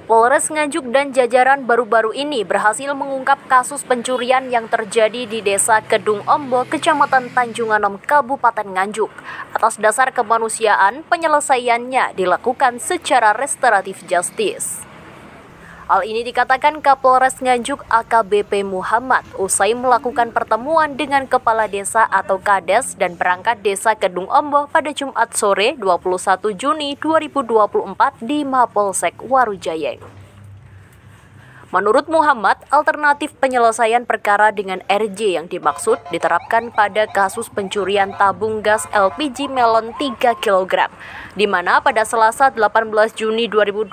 Polres Nganjuk dan jajaran baru-baru ini berhasil mengungkap kasus pencurian yang terjadi di Desa Kedung Ombo, Kecamatan Tanjung Anom, Kabupaten Nganjuk. Atas dasar kemanusiaan, penyelesaiannya dilakukan secara restoratif justice. Hal ini dikatakan Kapolres Nganjuk AKBP Muhammad usai melakukan pertemuan dengan Kepala Desa atau Kades dan perangkat Desa Kedung Ombo pada Jumat sore 21 Juni 2024 di Mapolsek Warujayeng. Menurut Muhammad, alternatif penyelesaian perkara dengan RJ yang dimaksud diterapkan pada kasus pencurian tabung gas LPG melon 3 kg, di mana pada Selasa 18 Juni 2024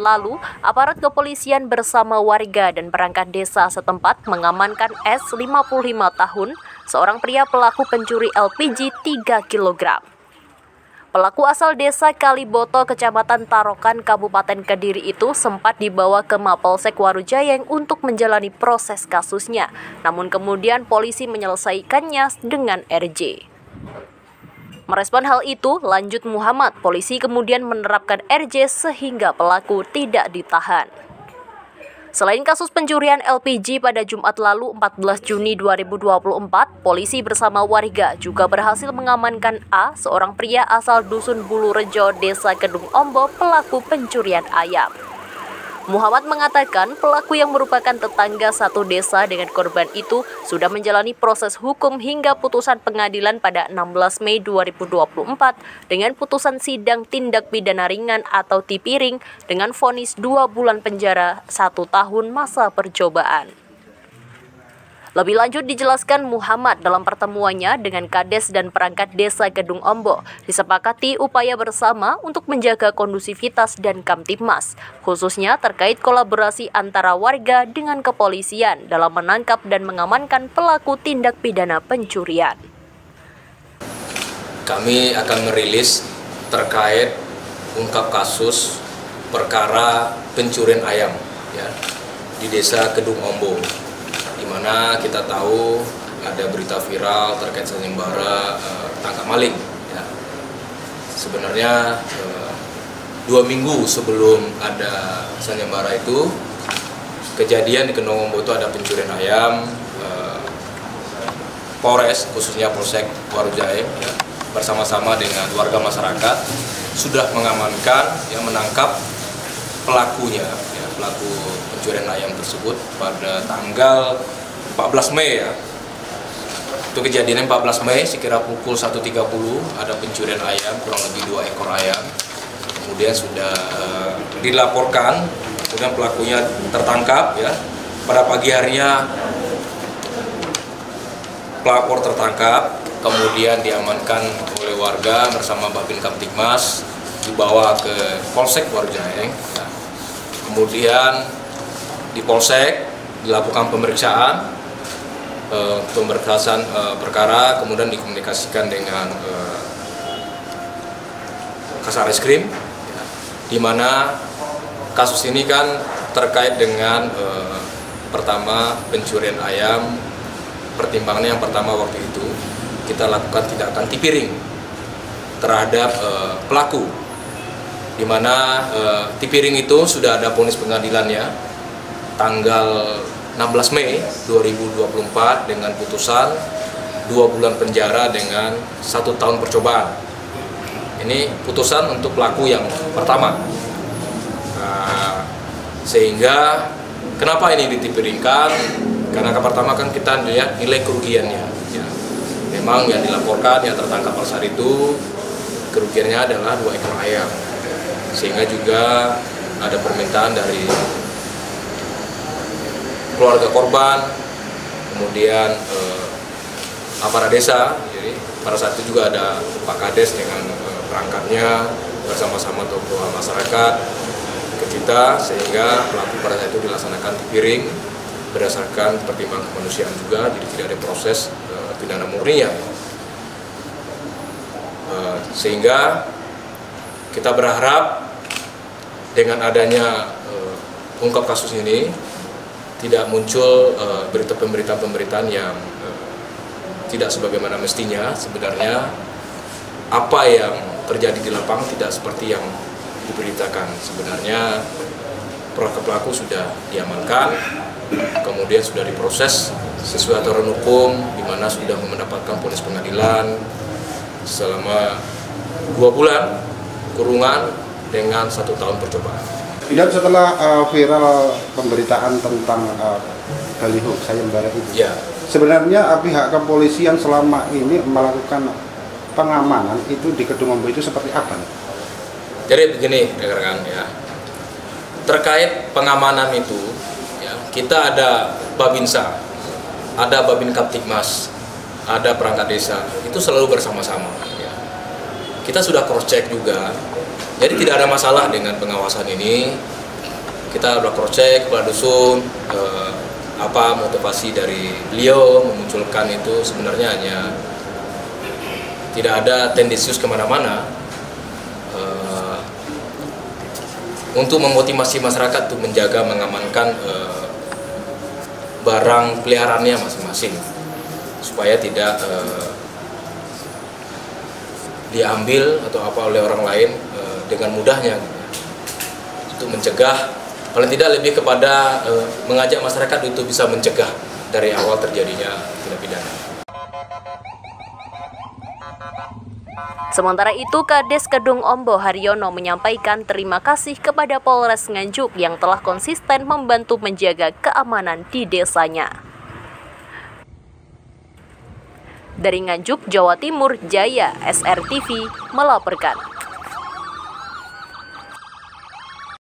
lalu, aparat kepolisian bersama warga dan perangkat desa setempat mengamankan S 55 tahun, seorang pria pelaku pencuri LPG 3 kg. Pelaku asal desa Kaliboto, Kecamatan Tarokan, Kabupaten Kediri itu sempat dibawa ke Mapolsek Warujayeng untuk menjalani proses kasusnya. Namun kemudian polisi menyelesaikannya dengan RJ. Merespon hal itu, lanjut Muhammad, polisi kemudian menerapkan RJ sehingga pelaku tidak ditahan. Selain kasus pencurian LPG pada Jumat lalu 14 Juni 2024, polisi bersama warga juga berhasil mengamankan A, seorang pria asal Dusun Bulurejo, Desa Kedung Ombo, pelaku pencurian ayam. Muhammad mengatakan pelaku yang merupakan tetangga satu desa dengan korban itu sudah menjalani proses hukum hingga putusan pengadilan pada 16 Mei 2024 dengan putusan sidang tindak pidana ringan atau tipiring dengan vonis 2 bulan penjara 1 tahun masa percobaan. Lebih lanjut dijelaskan Muhammad dalam pertemuannya dengan Kades dan perangkat Desa Kedung Ombo, disepakati upaya bersama untuk menjaga kondusivitas dan Kamtibmas, khususnya terkait kolaborasi antara warga dengan kepolisian dalam menangkap dan mengamankan pelaku tindak pidana pencurian. Kami akan merilis terkait ungkap kasus perkara pencurian ayam ya, di Desa Kedung Ombo, di mana kita tahu ada berita viral terkait sayembara tangkap maling. Ya. Sebenarnya 2 minggu sebelum ada sayembara itu, kejadian di Kedung Ombo itu ada pencurian ayam. Polres, khususnya Polsek Warujayeng, ya, bersama-sama dengan warga masyarakat sudah mengamankan, ya, menangkap pelakunya, ya, pelaku pencurian ayam tersebut pada tanggal 14 Mei ya. Itu kejadiannya 14 Mei sekira pukul 1.30 ada pencurian ayam, kurang lebih 2 ekor ayam. Kemudian sudah dilaporkan, kemudian pelakunya tertangkap ya. Pada pagi harinya pelapor tertangkap, kemudian diamankan oleh warga bersama Babin Kamtibmas, dibawa ke Polsek Warujayeng. Ya. Kemudian di Polsek dilakukan pemeriksaan perkara, kemudian dikomunikasikan dengan Kasareskrim, ya, di mana kasus ini kan terkait dengan pertama pencurian ayam. Pertimbangannya yang pertama waktu itu kita lakukan tindakan tipiring terhadap pelaku, di mana tipiring itu sudah ada vonis pengadilannya tanggal 16 Mei 2024 dengan putusan 2 bulan penjara dengan 1 tahun percobaan. Ini putusan untuk pelaku yang pertama. Sehingga kenapa ini ditipiringkan? Karena yang pertama kan kita lihat nilai kerugiannya. Ya. Memang yang dilaporkan yang tertangkap pada saat itu kerugiannya adalah 2 ekor ayam. Sehingga juga ada permintaan dari keluarga korban, kemudian aparat desa. Jadi pada saat itu juga ada Pak Kades dengan perangkatnya bersama-sama tokoh masyarakat ke kita, sehingga pelaku pada saat itu dilaksanakan tipiring berdasarkan pertimbangan kemanusiaan juga, jadi tidak ada proses pidana murninya. Sehingga kita berharap dengan adanya ungkap kasus ini tidak muncul pemberitaan-pemberitaan yang tidak sebagaimana mestinya. Sebenarnya apa yang terjadi di lapangan tidak seperti yang diberitakan. Sebenarnya pelaku sudah diamankan, kemudian sudah diproses sesuai aturan hukum, di mana sudah mendapatkan vonis pengadilan selama 2 bulan kurungan dengan 1 tahun percobaan. Dan setelah viral pemberitaan tentang baliho sayembara itu, Ya. sebenarnya pihak kepolisian selama ini melakukan pengamanan itu di Kedung Ombo itu seperti apa? Jadi begini rekan-rekan ya, terkait pengamanan itu ya, kita ada Babinsa, ada Babin Kaptikmas, ada perangkat desa, itu selalu bersama-sama ya. Kita sudah cross check juga, jadi tidak ada masalah dengan pengawasan ini. Kita sudah cross check kepada dusun, apa motivasi dari beliau memunculkan itu, sebenarnya hanya tidak ada tendensius kemana-mana, untuk memotivasi masyarakat untuk menjaga, mengamankan barang peliharaannya masing-masing supaya tidak diambil atau apa oleh orang lain dengan mudahnya, untuk mencegah, paling tidak lebih kepada mengajak masyarakat untuk bisa mencegah dari awal terjadinya tindak pidana. Sementara itu, Kades Kedung Ombo Haryono menyampaikan terima kasih kepada Polres Nganjuk yang telah konsisten membantu menjaga keamanan di desanya. Dari Nganjuk, Jawa Timur, Jaya, SRTV melaporkan.